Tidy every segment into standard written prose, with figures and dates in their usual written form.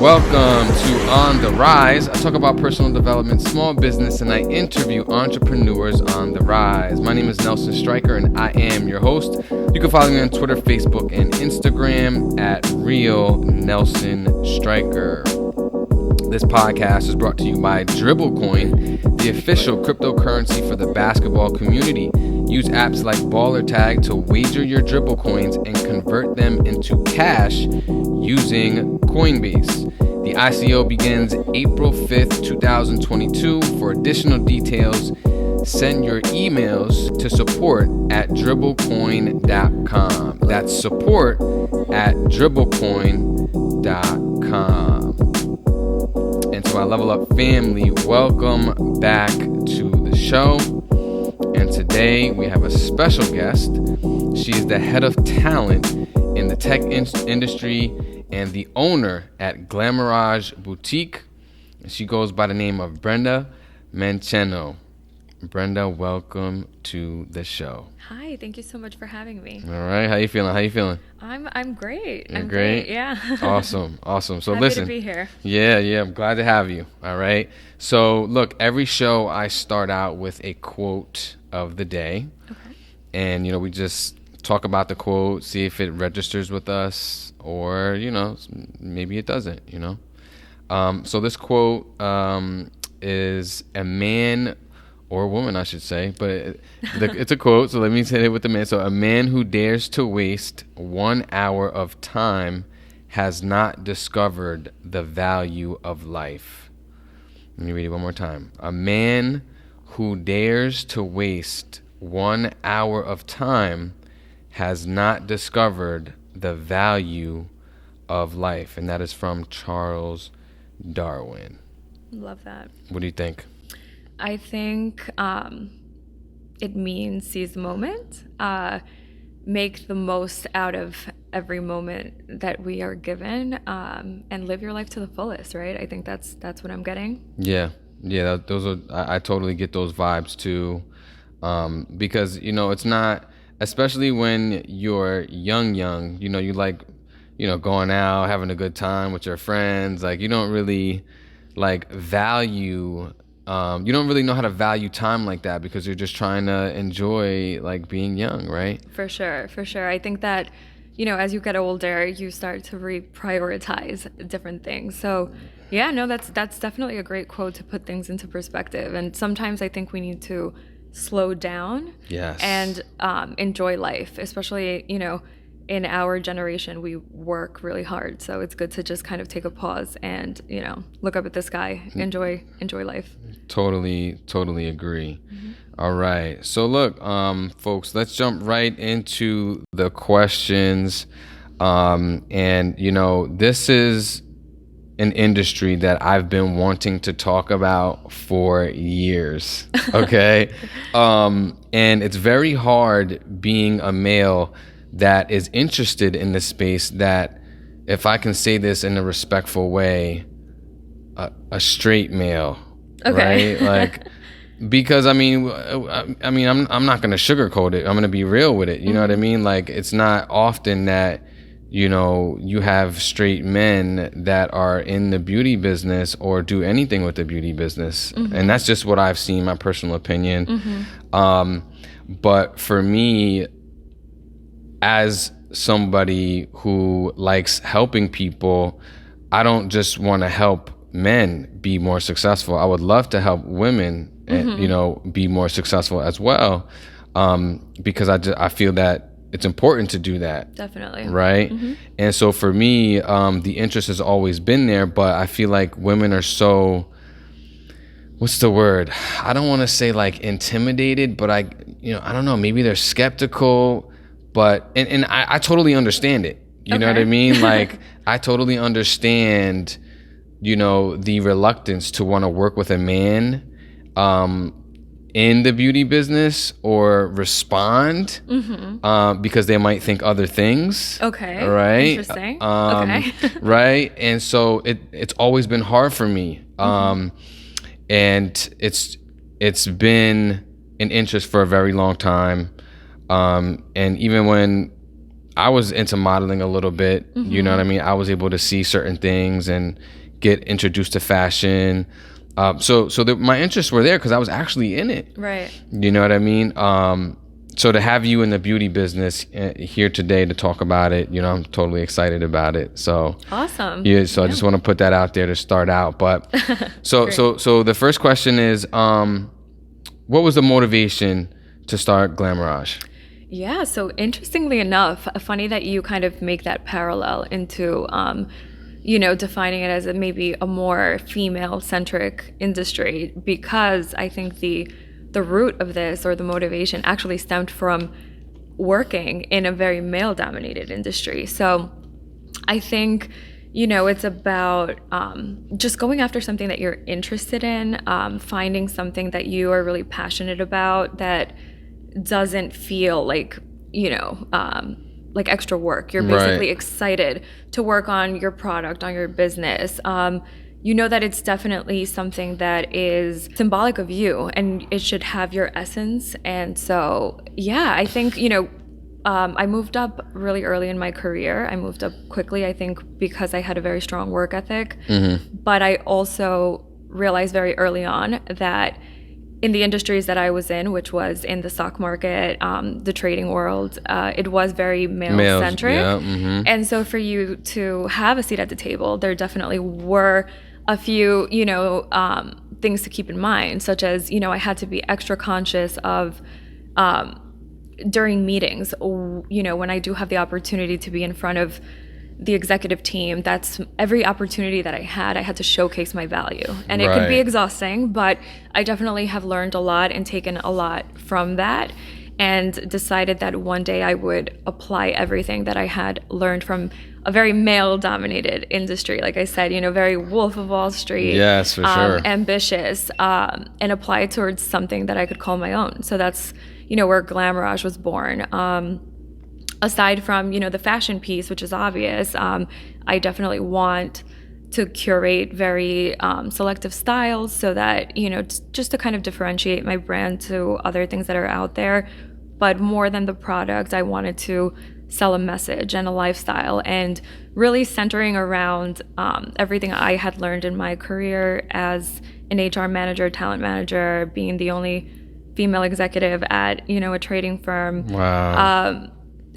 Welcome to On the Rise. I talk about personal development, small business, and I interview entrepreneurs on the rise. My name is Nelson Stryker, and I am your host. You can follow me on Twitter, Facebook, and Instagram at Real Nelson Stryker. This podcast is brought to you by DribbleCoin, the official cryptocurrency for the basketball community. Use apps like Baller Tag to wager your dribble coins and convert them into cash using Coinbase. The ICO begins April 5th, 2022. For additional details, send your emails to support@dribblecoin.com. That's support@dribblecoin.com. And to my Level Up family, welcome back to the show. And today we have a special guest. She is the head of talent in the tech industry and the owner at Glamourage Boutique. She goes by the name of Brenda Mancheno. Brenda, welcome to the show. Hi, thank you so much for having me. All right, how you feeling? I'm great. You're great? Yeah. Awesome. So Happy listen. to be here. Yeah, I'm glad to have you. All right. So look, every show I start out with a quote of the day. Okay. And we just talk about the quote, see if it registers with us, or maybe it doesn't. So this quote is a man or woman, I should say, but it's a quote. So let me say it with the man. So a man who dares to waste 1 hour of time has not discovered the value of life. Let me read it one more time. A man who dares to waste 1 hour of time has not discovered the value of life. And that is from Charles Darwin. Love that. What do you think? I think it means seize the moment, make the most out of every moment that we are given, and live your life to the fullest, right? I think that's what I'm getting. Yeah, those are, I totally get those vibes too, because it's not, especially when you're young, you like, going out, having a good time with your friends, like you don't really like value. You don't really know how to value time like that because you're just trying to enjoy like being young, right? For sure. I think that, as you get older, you start to reprioritize different things. So yeah, no, that's definitely a great quote to put things into perspective. And sometimes I think we need to slow down. Yes. And enjoy life, especially, in our generation, we work really hard. So it's good to just kind of take a pause and, look up at the sky, enjoy life. Totally agree. Mm-hmm. All right. So look, folks, let's jump right into the questions. And this is an industry that I've been wanting to talk about for years. Okay. And it's very hard being a male that is interested in this space, that, if I can say this in a respectful way, a straight male. Okay. Right? Like, because I'm not going to sugarcoat it. I'm going to be real with it. You know what I mean? Like, it's not often that, you have straight men that are in the beauty business or do anything with the beauty business. Mm-hmm. And that's just what I've seen, my personal opinion. Mm-hmm. But for me, as somebody who likes helping people, I don't just want to help men be more successful. I would love to help women, mm-hmm. Be more successful as well, because I feel that it's important to do that. Definitely. Right? Mm-hmm. And so for me, the interest has always been there, but I feel like women are so, what's the word? I don't want to say like intimidated, but I don't know, maybe they're skeptical, but, and I totally understand it. You know what I mean? Like, I totally understand, the reluctance to want to work with a man in the beauty business or respond, mm-hmm. Because they might think other things. Okay. Right? Interesting. Okay. Right? And so it's always been hard for me. Mm-hmm. And it's been an interest for a very long time. And even when I was into modeling a little bit. Mm-hmm. You know what I mean? I was able to see certain things and get introduced to fashion. My interests were there because I was actually in it. Right. You know what I mean? So to have you in the beauty business here today to talk about it, you know, I'm totally excited about it. So awesome. Yeah. So I just want to put that out there to start out. But so the first question is, what was the motivation to start Glamourage? Yeah. So interestingly enough, funny that you kind of make that parallel into, you know, defining it as maybe a more female-centric industry, because I think the root of this, or the motivation, actually stemmed from working in a very male-dominated industry. So I think, you know, it's about just going after something that you're interested in, finding something that you are really passionate about that doesn't feel like, you know, like extra work. You're basically excited to work on your product, on your business. You know that it's definitely something that is symbolic of you, and it should have your essence. And so, yeah, I think, you know, I moved up really early in my career. I moved up quickly, I think, because I had a very strong work ethic. Mm-hmm. But I also realized very early on that in the industries that I was in, which was in the stock market, the trading world, it was very male-centric. Yeah, mm-hmm. And so for you to have a seat at the table, there definitely were a few, you know, things to keep in mind, such as, you know, I had to be extra conscious of during meetings, you know, when I do have the opportunity to be in front of the executive team, that's every opportunity that I had to showcase my value. And it could be exhausting, but I definitely have learned a lot and taken a lot from that, and decided that one day I would apply everything that I had learned from a very male-dominated industry. Like I said, you know, very Wolf of Wall Street. Yes, for sure. Ambitious, and apply it towards something that I could call my own. So that's, you know, where Glamourage was born. Aside from, you know, the fashion piece, which is obvious, I definitely want to curate very selective styles so that, you know, just to kind of differentiate my brand to other things that are out there. But more than the product, I wanted to sell a message and a lifestyle, and really centering around everything I had learned in my career as an HR manager, talent manager, being the only female executive at, you know, a trading firm. Wow.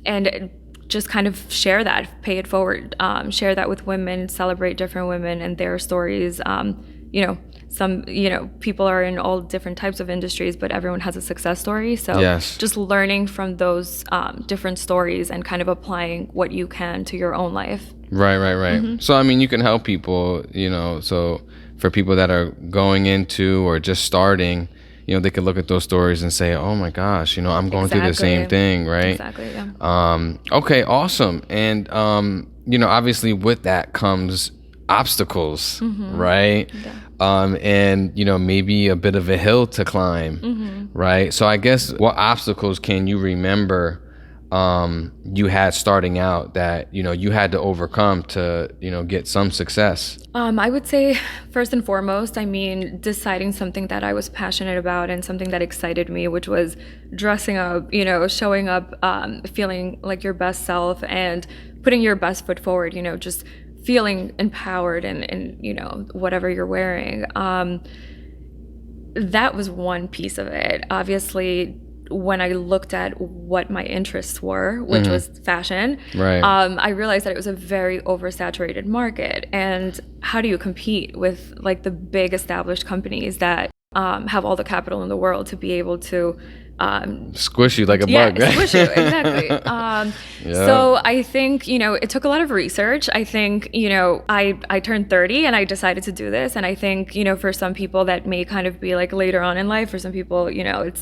And just kind of share that, pay it forward, share that with women, celebrate different women and their stories. You know, some, you know, people are in all different types of industries, but everyone has a success story. So just learning from those different stories and kind of applying what you can to your own life. Right. Mm-hmm. So, I mean, you can help people, you know, so for people that are going into or just starting, you know, they could look at those stories and say, oh my gosh, you know, I'm going through the same thing, right? Exactly, yeah. Okay, awesome. And, you know, obviously with that comes obstacles, right? Yeah. And, you know, maybe a bit of a hill to climb, right? So I guess, what obstacles can you remember you had starting out that, you know, you had to overcome to, you know, get some success? I would say first and foremost, I mean, deciding something that I was passionate about and something that excited me, which was dressing up, you know, showing up, feeling like your best self and putting your best foot forward, you know, just feeling empowered and you know, whatever you're wearing. That was one piece of it. Obviously, when I looked at what my interests were, which was fashion, I realized that it was a very oversaturated market. And how do you compete with like the big established companies that have all the capital in the world to be able to squish you like a bug, right? Squish you, exactly. So I think, you know, it took a lot of research. I think, you know, I turned 30 and I decided to do this. And I think, you know, for some people that may kind of be like later on in life. For some people, you know,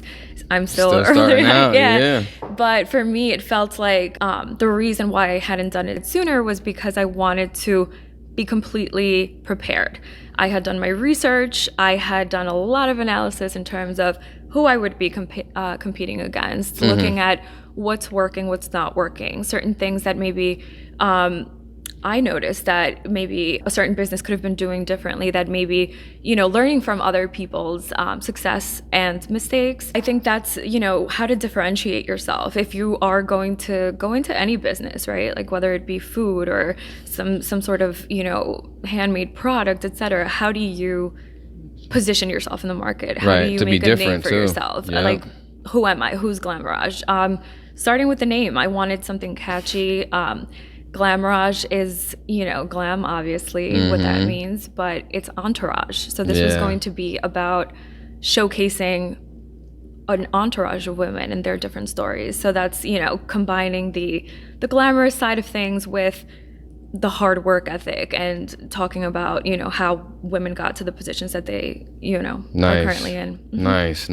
I'm still early. Starting out, yeah. But for me, it felt like the reason why I hadn't done it sooner was because I wanted to be completely prepared. I had done my research. I had done a lot of analysis in terms of who I would be competing against, looking at what's working, what's not working, certain things that maybe I noticed that maybe a certain business could have been doing differently, that maybe, learning from other people's success and mistakes. I think that's, how to differentiate yourself. If you are going to go into any business, right? Like whether it be food or some sort of, handmade product, etc. How do you position yourself in the market? How do you make a name for yourself? Yeah. Like, who am I? Who's Glamourage? Starting with the name, I wanted something catchy. Glamourage is, glam, obviously, what that means, but it's entourage. So this was going to be about showcasing an entourage of women and their different stories. So that's, combining the glamorous side of things with the hard work ethic and talking about, how women got to the positions that they, are currently in. Nice.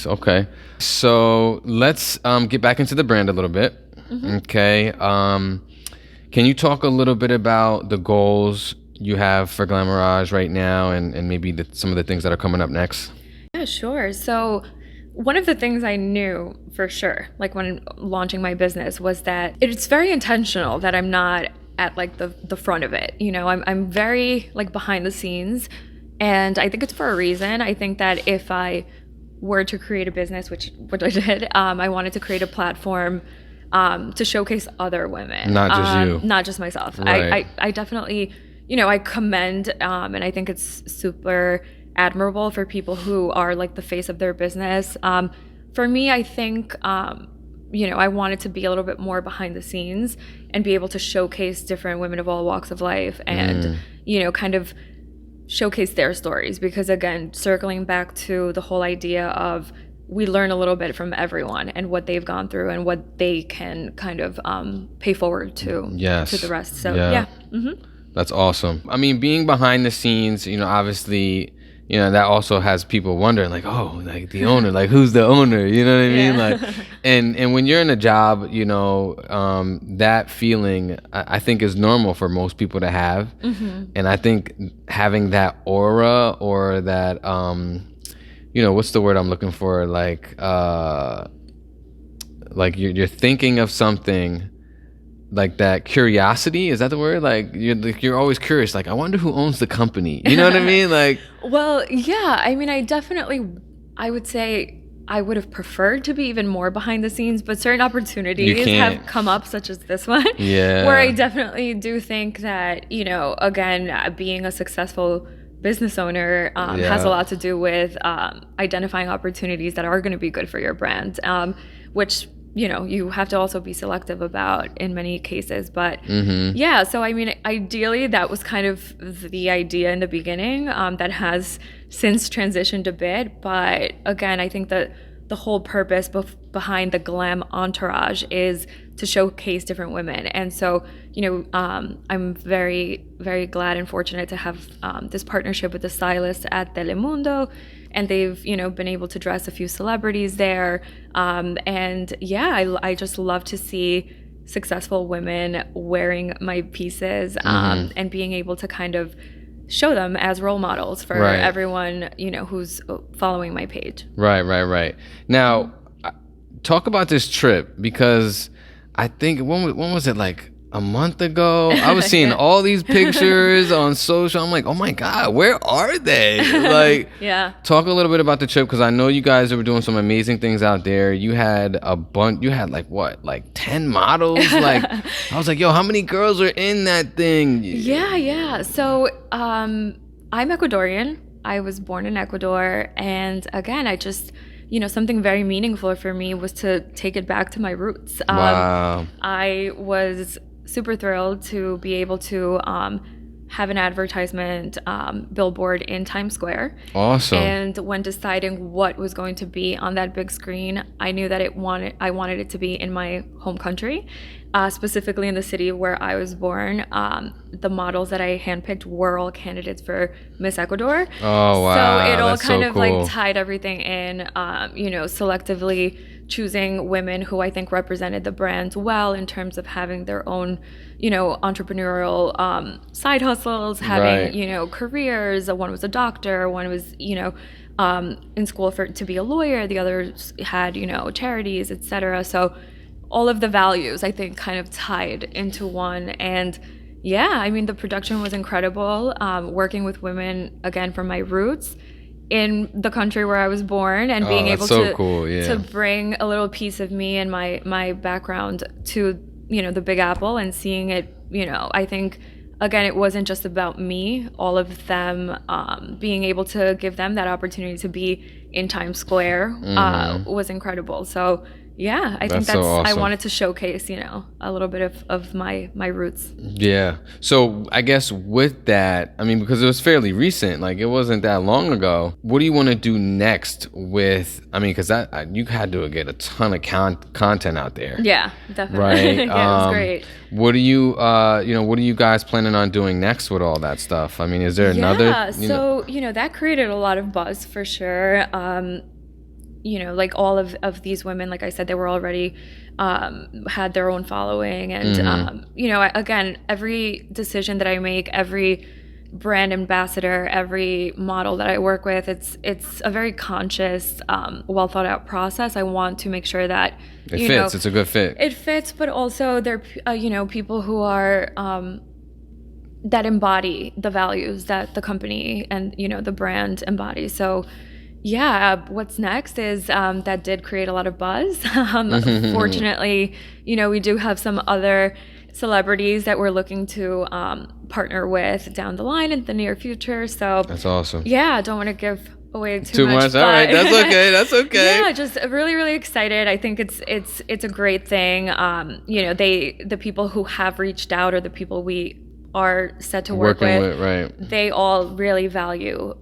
Okay. So let's get back into the brand a little bit. Okay. Can you talk a little bit about the goals you have for Glamourage right now and maybe some of the things that are coming up next? Yeah, sure. So one of the things I knew for sure, like when launching my business, was that it's very intentional that I'm not at like the front of it. I'm very like behind the scenes, and I think it's for a reason. I think that if I were to create a business, which I did, I wanted to create a platform to showcase other women, not just you, not just myself. Right. I definitely, I commend, and I think it's super admirable for people who are like the face of their business. For me, I think, I wanted to be a little bit more behind the scenes and be able to showcase different women of all walks of life and, kind of showcase their stories. Because again, circling back to the whole idea of we learn a little bit from everyone and what they've gone through and what they can kind of pay forward to the rest. So yeah. That's awesome. I mean, being behind the scenes, obviously, that also has people wondering like, oh, like the owner, like who's the owner? You know what I mean? Like, and when you're in a job, that feeling I think is normal for most people to have. And I think having that aura or that, what's the word I'm looking for? Like you're thinking of something, like that curiosity, is that the word? Like you're always curious. Like, I wonder who owns the company. You know what I mean? Like, well, yeah. I mean, I would say I would have preferred to be even more behind the scenes, but certain opportunities have come up, such as this one, where I definitely do think that, again, being a successful business owner has a lot to do with identifying opportunities that are going to be good for your brand, which you have to also be selective about in many cases. But so I mean, ideally that was kind of the idea in the beginning, that has since transitioned a bit. But again, I think that the whole purpose behind the glam entourage is to showcase different women. And so, I'm very, very glad and fortunate to have this partnership with the stylist at Telemundo. And they've, been able to dress a few celebrities there. I just love to see successful women wearing my pieces, and being able to kind of show them as role models for everyone, who's following my page. Right. Now, talk about this trip, because I think, when was it, like a month ago? I was seeing all these pictures on social. I'm like, oh my God, where are they? Like, talk a little bit about the trip, because I know you guys were doing some amazing things out there. You had like 10 models? Like, I was like, yo, how many girls are in that thing? Yeah. So I'm Ecuadorian. I was born in Ecuador. And again, I just, something very meaningful for me was to take it back to my roots. Wow. I was super thrilled to be able to have an advertisement billboard in Times Square. Awesome. And when deciding what was going to be on that big screen, I knew that I wanted it to be in my home country, specifically in the city where I was born. The models that I handpicked were all candidates for Miss Ecuador. Oh, wow. So it all That's kind so of cool. like tied everything in, selectively choosing women who I think represented the brand well in terms of having their own, entrepreneurial side hustles, having, careers. One was a doctor, one was, in school to be a lawyer, the others had, charities, etc. So all of the values, I think, kind of tied into one. And Yeah, I mean, the production was incredible. Working with women, again, from my roots in the country where I was born, and being that's able so cool. Yeah. to bring a little piece of me and my background to, the Big Apple, and seeing it, I think, again, it wasn't just about me. All of them, being able to give them that opportunity to be in Times Square was incredible. So yeah, I think That's so I awesome. wanted to showcase, a little bit of my roots. Yeah. So I guess with that, I mean, because it was fairly recent, like it wasn't that long ago. What do you want to do next with? I mean, because you had to get a ton of content out there. Yeah, definitely. Right. Yeah, it was great. What are you, what are you guys planning on doing next with all that stuff? I mean, is there another? Yeah. So that created a lot of buzz for sure. Like all of these women, like I said, they were already had their own following, and again, every decision that I make, every brand ambassador, every model that I work with, it's a very conscious, well thought out process. I want to make sure that it fits. It's a good fit. It fits, but also they're people who are that embody the values that the company and the brand embodies. So yeah, what's next is that did create a lot of buzz. Fortunately, we do have some other celebrities that we're looking to partner with down the line in the near future. So that's awesome. Yeah, I don't want to give away too much. All right, that's okay. That's okay. Yeah, just really, really excited. I think it's a great thing. The people who have reached out, or the people we are set to work with, right? They all really value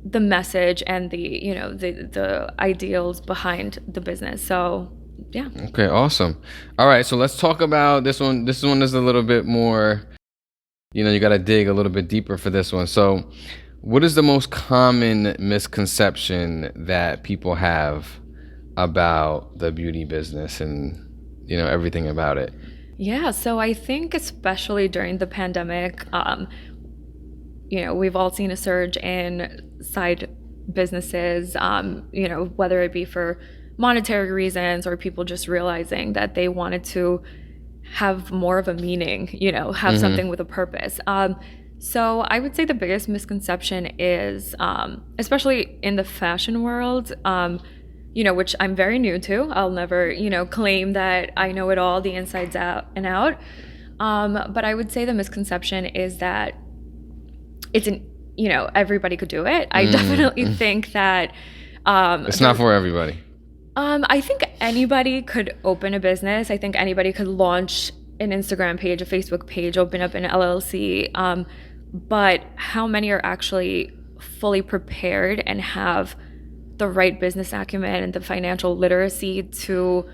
the message and the ideals behind the business. So yeah. Okay, awesome. All right, so let's talk about this one. This one is a little bit more, you got to dig a little bit deeper for this one. So what is the most common misconception that people have about the beauty business and everything about it? Yeah, so I think especially during the pandemic, we've all seen a surge in side businesses, whether it be for monetary reasons or people just realizing that they wanted to have more of a meaning, have something with a purpose. So I would say the biggest misconception is, especially in the fashion world, which I'm very new to. I'll never, claim that I know it all, the insides out and out. But I would say the misconception is that everybody could do it. I definitely think that it's not for everybody. I think anybody could open a business. I think anybody could launch an Instagram page, a Facebook page, open up an LLC. But how many are actually fully prepared and have the right business acumen and the financial literacy to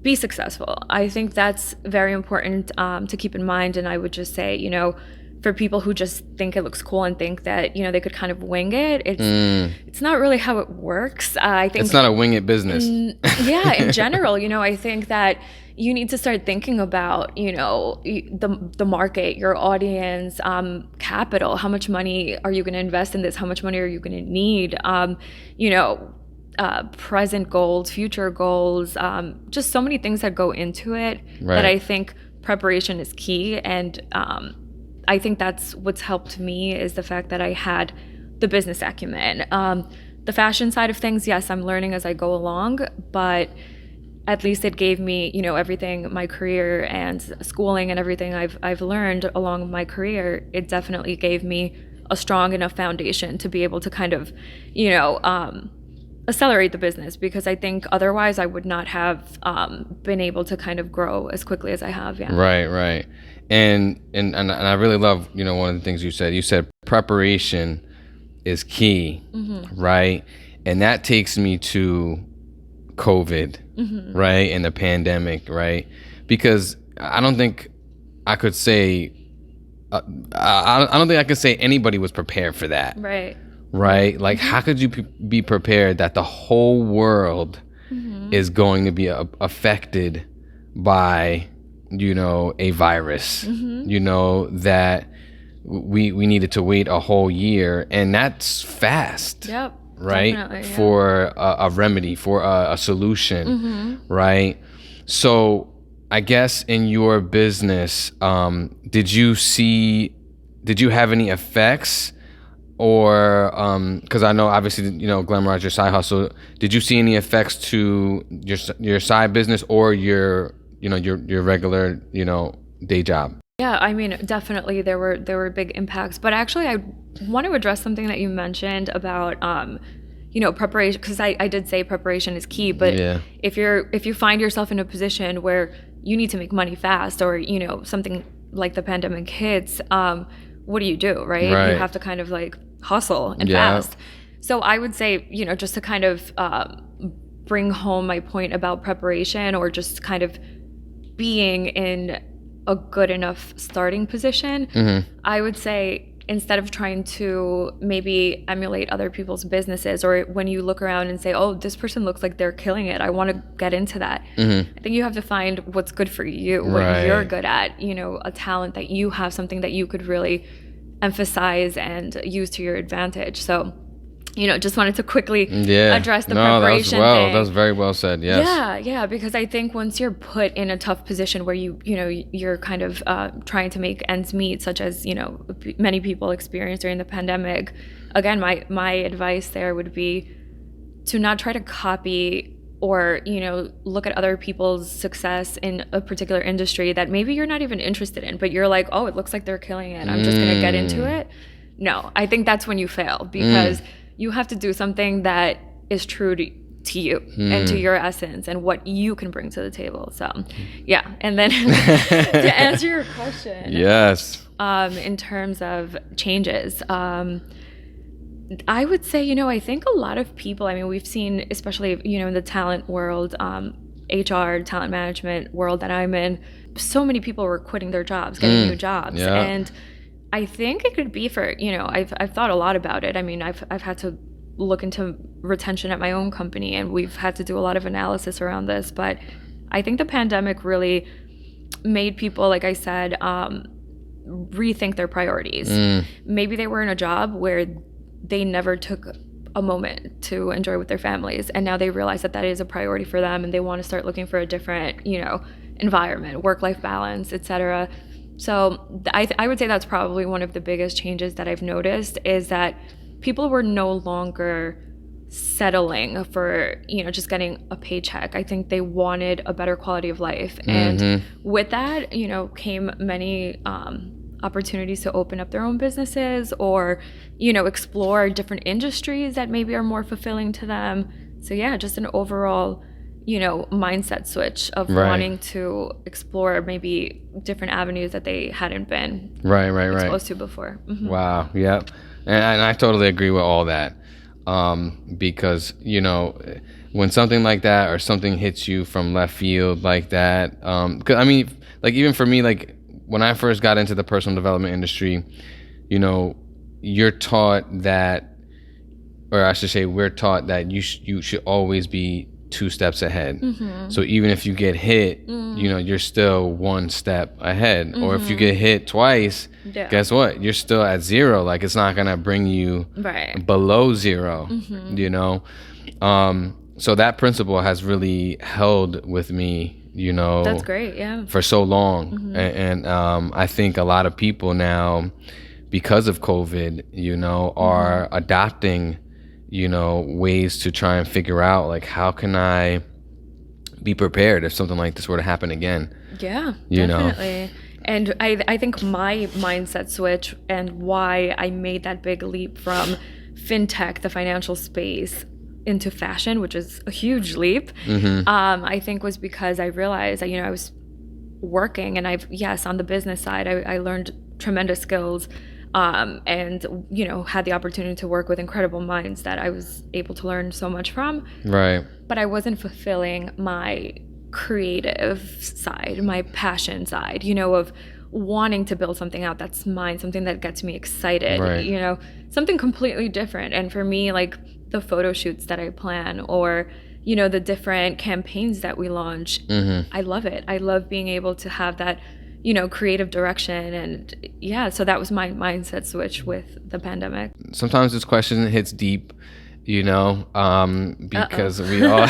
be successful? I think that's very important to keep in mind. And I would just say, for people who just think it looks cool and think that they could kind of wing it, it's not really how it works. I think it's not a wing it business. Yeah, in general, I think that you need to start thinking about the market, your audience, capital. How much money are you going to invest in this? How much money are you going to need? Present goals, future goals, just so many things that go into it. Right. That I think preparation is key. And I think that's what's helped me, is the fact that I had the business acumen. The fashion side of things, yes, I'm learning as I go along, but at least it gave me, everything, my career and schooling and everything I've learned along my career. It definitely gave me a strong enough foundation to be able to kind of, accelerate the business, because I think otherwise I would not have been able to kind of grow as quickly as I have. Yeah. Right. And I really love, one of the things you said preparation is key, right? And that takes me to COVID, right? And the pandemic, right? Because I don't think I could say, I don't think I could say anybody was prepared for that. Right? Like, how could you be prepared that the whole world is going to be affected by, a virus, that we needed to wait a whole year, and that's fast. Yep. Right? Yeah. For a remedy, for a solution, right? So I guess in your business, did you have any effects, or because I know obviously Glamourage, your side hustle, did you see any effects to your side business or your regular day job? Yeah, I mean, definitely there were big impacts, but actually I want to address something that you mentioned about preparation, because I did say preparation is key, but Yeah. if you find yourself in a position where you need to make money fast, or something like the pandemic hits, what do you do, right? Right. You have to kind of like hustle and Yeah. fast. So I would say, just to kind of bring home my point about preparation, or just kind of being in a good enough starting position, I would say, instead of trying to maybe emulate other people's businesses, or when you look around and say, oh, this person looks like they're killing it, I want to get into that. I think you have to find what's good for you, what Right. you're good at, a talent that you have, something that you could really emphasize and use to your advantage. So, just wanted to quickly address the preparation thing. That was very well said. Yes. Yeah, because I think once you're put in a tough position where you're kind of trying to make ends meet, such as many people experienced during the pandemic. Again, my advice there would be to not try to copy or look at other people's success in a particular industry that maybe you're not even interested in, but you're like, oh, it looks like they're killing it, I'm just gonna get into it. No, I think that's when you fail, because you have to do something that is true to you and to your essence and what you can bring to the table. So, yeah. And then to answer your question, yes, in terms of changes, I would say, I think a lot of people, I mean, we've seen, especially, in the talent world, HR, talent management world that I'm in, so many people were quitting their jobs, getting new jobs. Yeah. And I think it could be for, I've thought a lot about it. I mean, I've had to look into retention at my own company, and we've had to do a lot of analysis around this. But I think the pandemic really made people, like I said, rethink their priorities. Maybe they were in a job where they never took a moment to enjoy with their families, and now they realize that is a priority for them, and they want to start looking for a different, environment, work-life balance, etc. So I would say that's probably one of the biggest changes that I've noticed, is that people were no longer settling for, just getting a paycheck. I think they wanted a better quality of life. And with that, came many opportunities to open up their own businesses, or, explore different industries that maybe are more fulfilling to them. So yeah, just an overall mindset switch of wanting to explore maybe different avenues that they hadn't been exposed to before. Wow. Yep. And I totally agree with all that. Because, when something like that, or something hits you from left field like that, 'cause I mean, like, even for me, like when I first got into the personal development industry, you're taught that, or I should say, we're taught that you should always be 2 steps ahead. So even if you get hit, you're still 1 step ahead. Or if you get hit twice, guess what? You're still at 0. Like, it's not gonna bring you below 0. So that principle has really held with me, That's great. Yeah. for so long. And I think a lot of people now, because of COVID, are adopting ways to try and figure out, like, how can I be prepared if something like this were to happen again? Yeah, definitely. And I think my mindset switch, and why I made that big leap from fintech, the financial space, into fashion, which is a huge leap, I think was because I realized that, I was working, and on the business side, I learned tremendous skills, and had the opportunity to work with incredible minds that I was able to learn so much from. Right. But I wasn't fulfilling my creative side, my passion side, of wanting to build something out that's mine, something that gets me excited, something completely different. And for me, like the photo shoots that I plan, or the different campaigns that we launch, I love it. I love being able to have that creative direction. And so that was my mindset switch with the pandemic. Sometimes this question hits deep, because we all,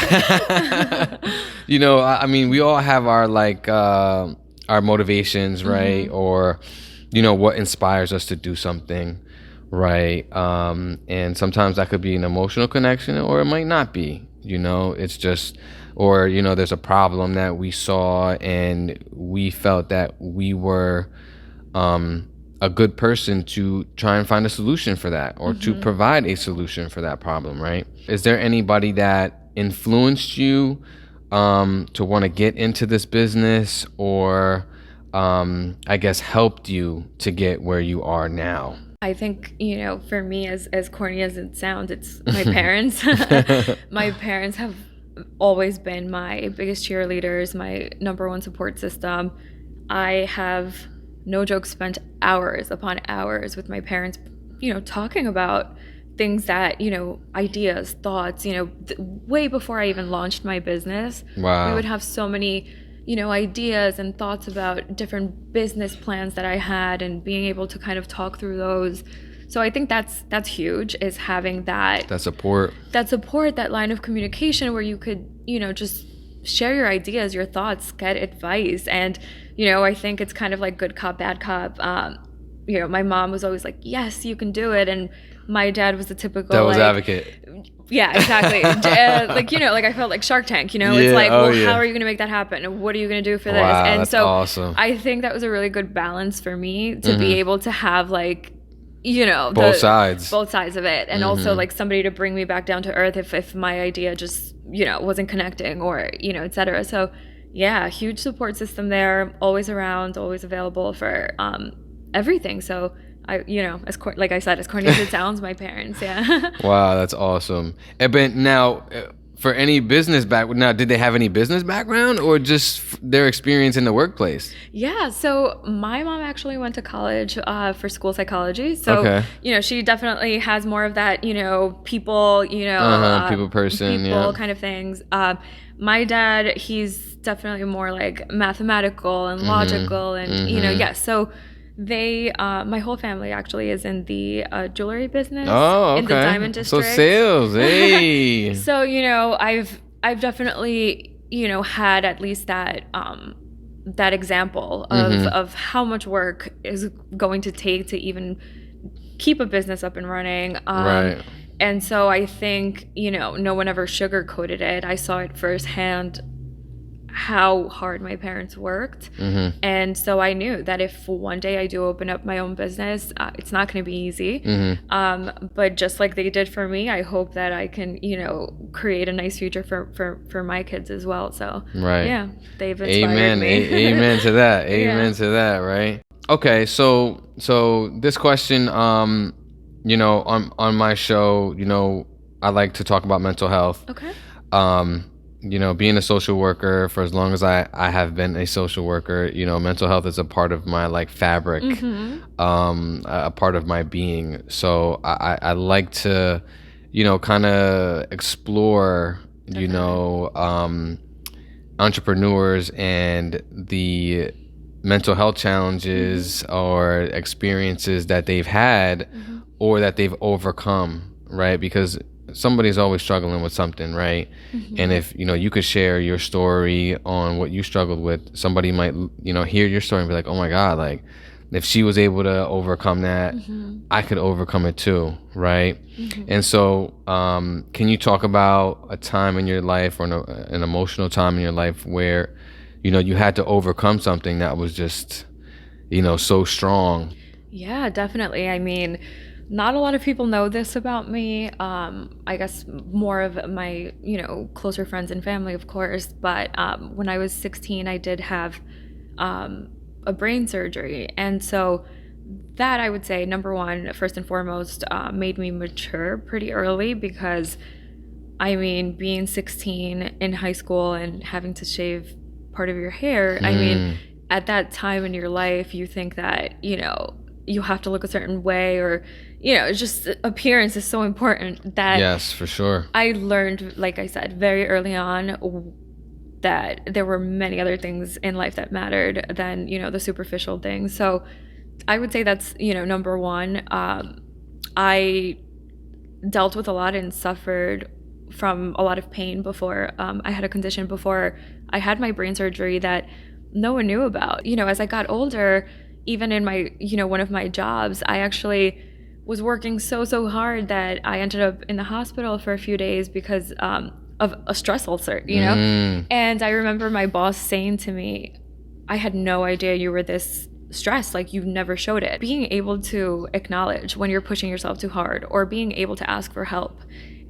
I mean, we all have our like our motivations, right? Or, what inspires us to do something, right? And sometimes that could be an emotional connection, or it might not be. It's just, or there's a problem that we saw and we felt that we were a good person to try and find a solution for that, or to provide a solution for that problem, right? Is there anybody that influenced you to want to get into this business, or I guess helped you to get where you are now? I think, for me, as corny as it sounds, it's my parents. My parents have always been my biggest cheerleaders, my number one support system. I have, no joke, spent hours upon hours with my parents, talking about things that, ideas, thoughts, way before I even launched my business. Wow. We would have so many, ideas and thoughts about different business plans that I had, and being able to kind of talk through those. So I think that's huge, is having that support, that line of communication where you could, just share your ideas, your thoughts, get advice. And, I think it's kind of like good cop, bad cop. My mom was always like, yes, you can do it. And my dad was the typical devil's advocate. Yeah, exactly. I felt like Shark Tank, it's like, how are you going to make that happen? What are you going to do for this? Wow, and that's so awesome. I think that was a really good balance for me to be able to have both sides of it. And also like somebody to bring me back down to earth if my idea just, wasn't connecting, or, et cetera. So yeah, huge support system there, always around, always available for everything. So like I said, as corny as it sounds, my parents, yeah. Wow, that's awesome. But now, for any business background, did they have any business background, or just their experience in the workplace? Yeah, so my mom actually went to college for school psychology. So, okay. She definitely has more of that, people, people person, people kind of things. My dad, he's definitely more like mathematical and logical, and, yes. So they, my whole family actually is in the jewelry business. Oh, okay. In the diamond district. So sales, hey. So, I've definitely, had at least that that example of how much work is going to take to even keep a business up and running. Right. And so I think, no one ever sugarcoated it. I saw it firsthand how hard my parents worked. And so I knew that if one day I do open up my own business, it's not going to be easy. But just like they did for me, I hope that I can, create a nice future for my kids as well. So yeah, they've inspired me. Amen to that. Amen to that. Right. Okay. So this question, on my show, I like to talk about mental health. Okay. Being a social worker for as long as I have been a social worker, mental health is a part of my like fabric, a part of my being. So I like to, kind of explore, entrepreneurs and the mental health challenges or experiences that they've had or that they've overcome, right? Because somebody's always struggling with something, right? And if you could share your story on what you struggled with, somebody might hear your story and be like, oh my god, like if she was able to overcome that, I could overcome it too, right? And so can you talk about a time in your life, or an emotional time in your life where you had to overcome something that was just so strong? Yeah, definitely. I mean, not a lot of people know this about me. I guess more of my, closer friends and family, of course. But when I was 16, I did have a brain surgery. And so that, I would say, number one, first and foremost, made me mature pretty early, because, I mean, being 16 in high school and having to shave part of your hair, I mean, at that time in your life, you think that, you have to look a certain way, or it's just appearance is so important that yes, for sure. I learned, like I said, very early on that there were many other things in life that mattered than the superficial things. So I would say that's number one. I dealt with a lot and suffered from a lot of pain before. I had a condition before I had my brain surgery that no one knew about. As I got older, even in my, one of my jobs, I actually was working so hard that I ended up in the hospital for a few days because of a stress ulcer, And I remember my boss saying to me, I had no idea you were this stressed, like you've never showed it. Being able to acknowledge when you're pushing yourself too hard or being able to ask for help.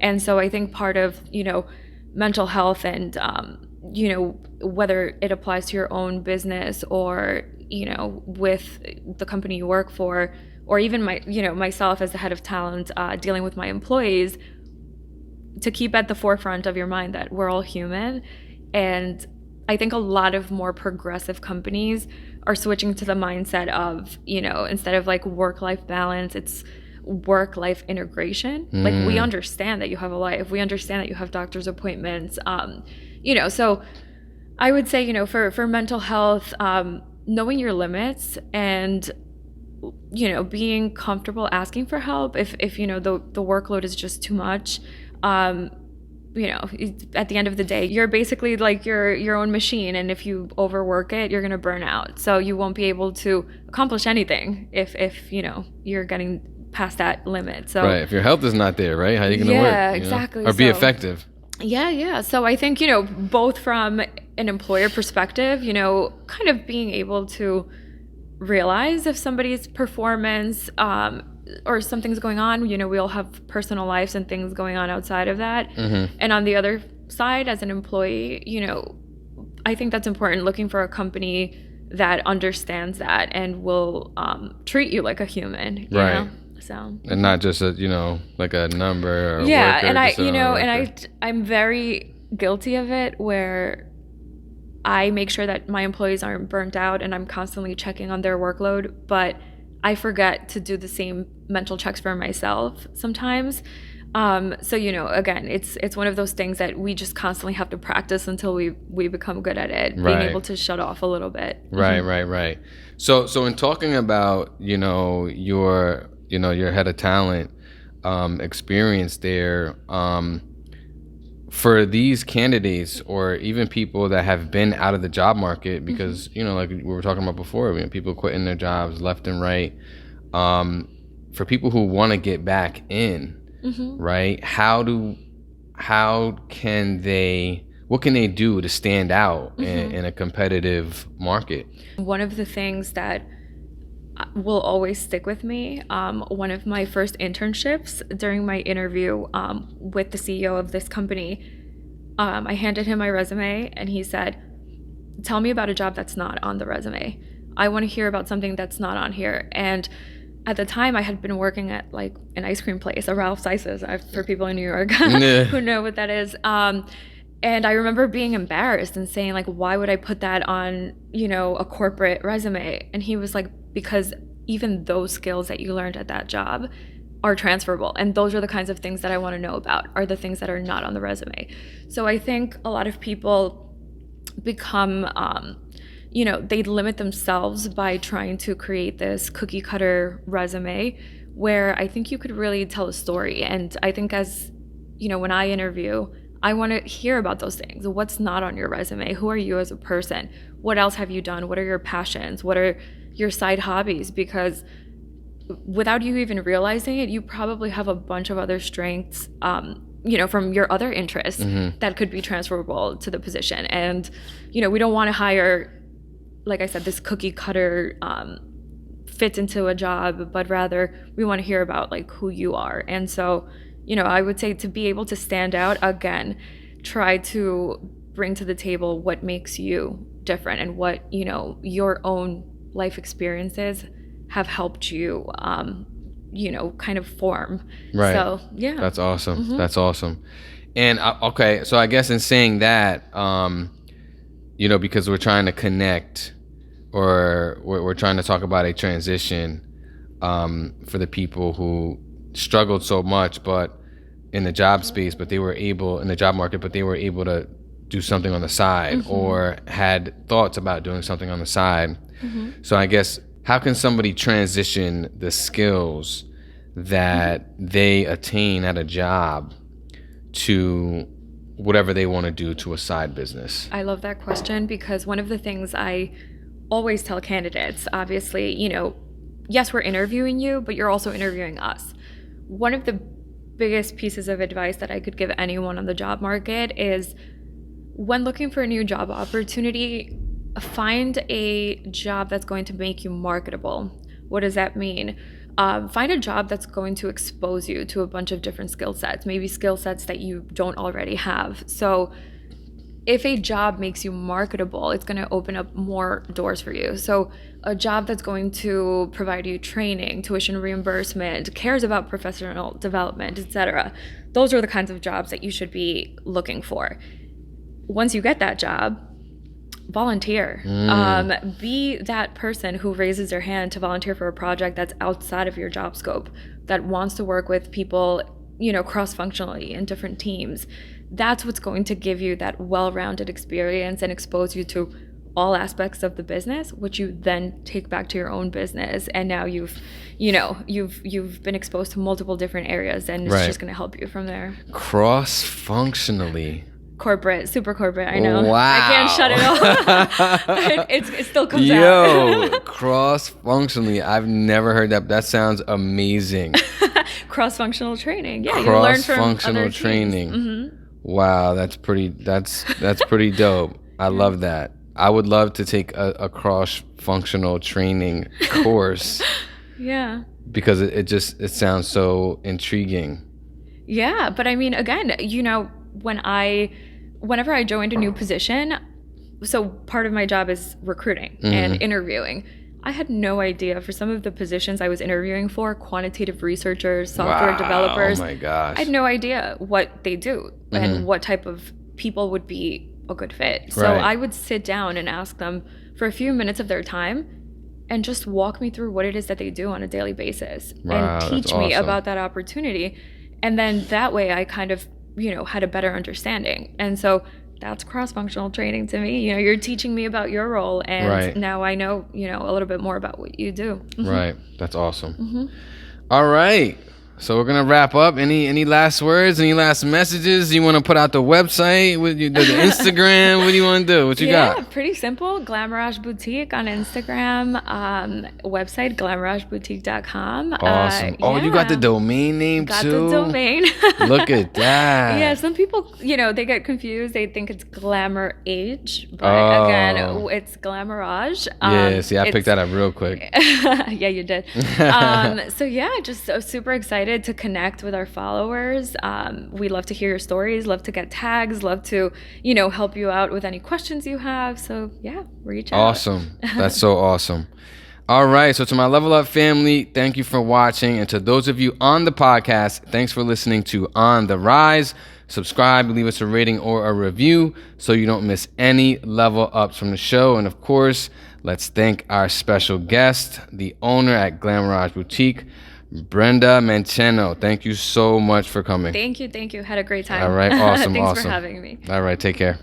And so I think part of, mental health and, whether it applies to your own business or, with the company you work for, or even myself as the head of talent, dealing with my employees, to keep at the forefront of your mind that we're all human. And I think a lot of more progressive companies are switching to the mindset of, instead of like work-life balance, it's work-life integration. Like we understand that you have a life. We understand that you have doctor's appointments. So I would say, for mental health, knowing your limits and being comfortable asking for help if the workload is just too much. At the end of the day, you're basically like your own machine, and if you overwork it, you're going to burn out. So you won't be able to accomplish anything if you're getting past that limit. So right, if your health is not there, right? How are you going to work? Yeah, exactly. Or be effective. Yeah. So I think, both from an employer perspective, kind of being able to realize if somebody's performance or something's going on. We all have personal lives and things going on outside of that. And on the other side, as an employee, I think that's important, looking for a company that understands that and will treat you like a human, you know? So and not just a like a number or yeah, worker, and I'm very guilty of it, where I make sure that my employees aren't burnt out and I'm constantly checking on their workload, but I forget to do the same mental checks for myself sometimes. So again, it's one of those things that we just constantly have to practice until we become good at it, being able to shut off a little bit. Right. So in talking about your head of talent experience there, for these candidates or even people that have been out of the job market, because like we were talking about before, people quitting their jobs left and right, for people who want to get back in, right, what can they do to stand out in a competitive market? One of the things that will always stick with me, one of my first internships, during my interview with the CEO of this company, I handed him my resume and he said, tell me about a job that's not on the resume. I want to hear about something that's not on here. And at the time I had been working at like an ice cream place, a Ralph's Ices, for people in New York who know what that is. And I remember being embarrassed and saying, like, why would I put that on, a corporate resume? And he was like, because even those skills that you learned at that job are transferable. And those are the kinds of things that I want to know about, are the things that are not on the resume. So I think a lot of people become, they limit themselves by trying to create this cookie cutter resume, where I think you could really tell a story. And I think as, when I interview, I want to hear about those things. What's not on your resume? Who are you as a person? What else have you done? What are your passions? What are your side hobbies? Because without you even realizing it, you probably have a bunch of other strengths, from your other interests that could be transferable to the position. And, we don't want to hire, like I said, this cookie cutter fit into a job, but rather we want to hear about like who you are. And so, I would say, to be able to stand out, again, try to bring to the table what makes you different and what, your own life experiences have helped you, kind of form. Right. So, yeah. That's awesome. That's awesome. And, okay, so I guess in saying that, because we're trying to connect, or we're trying to talk about a transition for the people who struggled so much but in the job space, but they were able to do something on the side, or had thoughts about doing something on the side. So I guess, how can somebody transition the skills that they attain at a job to whatever they want to do to a side business? I love that question, because one of the things I always tell candidates, obviously, yes, we're interviewing you, but you're also interviewing us. One of the biggest pieces of advice that I could give anyone on the job market is, when looking for a new job opportunity, find a job that's going to make you marketable. What does that mean? Find a job that's going to expose you to a bunch of different skill sets, maybe skill sets that you don't already have. So if a job makes you marketable, it's going to open up more doors for you. So a job that's going to provide you training, tuition reimbursement, cares about professional development, etc. Those are the kinds of jobs that you should be looking for. Once you get that job, volunteer. Be that person who raises their hand to volunteer for a project that's outside of your job scope, that wants to work with people, cross-functionally in different teams. That's what's going to give you that well-rounded experience and expose you to all aspects of the business, which you then take back to your own business. And now you've been exposed to multiple different areas, and it's just going to help you from there. Cross-functionally. Corporate, super corporate, I know. Wow. I can't shut it off. it still comes out. Yo, cross-functionally. I've never heard that. That sounds amazing. Cross-functional training. Yeah, you learn from cross-functional other training. Mm-hmm. Wow, that's pretty dope. I love that. I would love to take a cross-functional training course. Yeah. Because it sounds so intriguing. Yeah, but I mean, again, whenever I joined a new position, so part of my job is recruiting and interviewing. I had no idea for some of the positions I was interviewing for, quantitative researchers, software developers. Oh my gosh. I had no idea what they do and what type of people would be a good fit. So I would sit down and ask them for a few minutes of their time and just walk me through what it is that they do on a daily basis and teach me about that opportunity. And then that way I kind of had a better understanding. And so that's cross-functional training to me. You're teaching me about your role, and now I know, a little bit more about what you do. Right. That's awesome. All right. So we're gonna wrap up. Any last words? Any last messages? You want to put out the website? The Instagram? What do you want to do? What you got? Yeah, pretty simple. Glamourage Boutique on Instagram. Website glamourageboutique.com. Awesome. You got the domain name too. Got the domain. Look at that. Yeah, some people, they get confused. They think it's Glamourage, but again, it's Glamourage. I picked that up real quick. Yeah, you did. So yeah, just super excited to connect with our followers. We love to hear your stories, love to get tags, love to, help you out with any questions you have. So yeah, reach out. Awesome. That's so awesome. All right. So to my Level Up family, thank you for watching. And to those of you on the podcast, thanks for listening to On the Rise. Subscribe, leave us a rating or a review so you don't miss any level ups from the show. And of course, let's thank our special guest, the owner at Glamourage Boutique, Brenda Mancheno. Thank you so much for coming. Thank you. Had a great time. All right. Awesome. Thanks for having me. All right. Take care.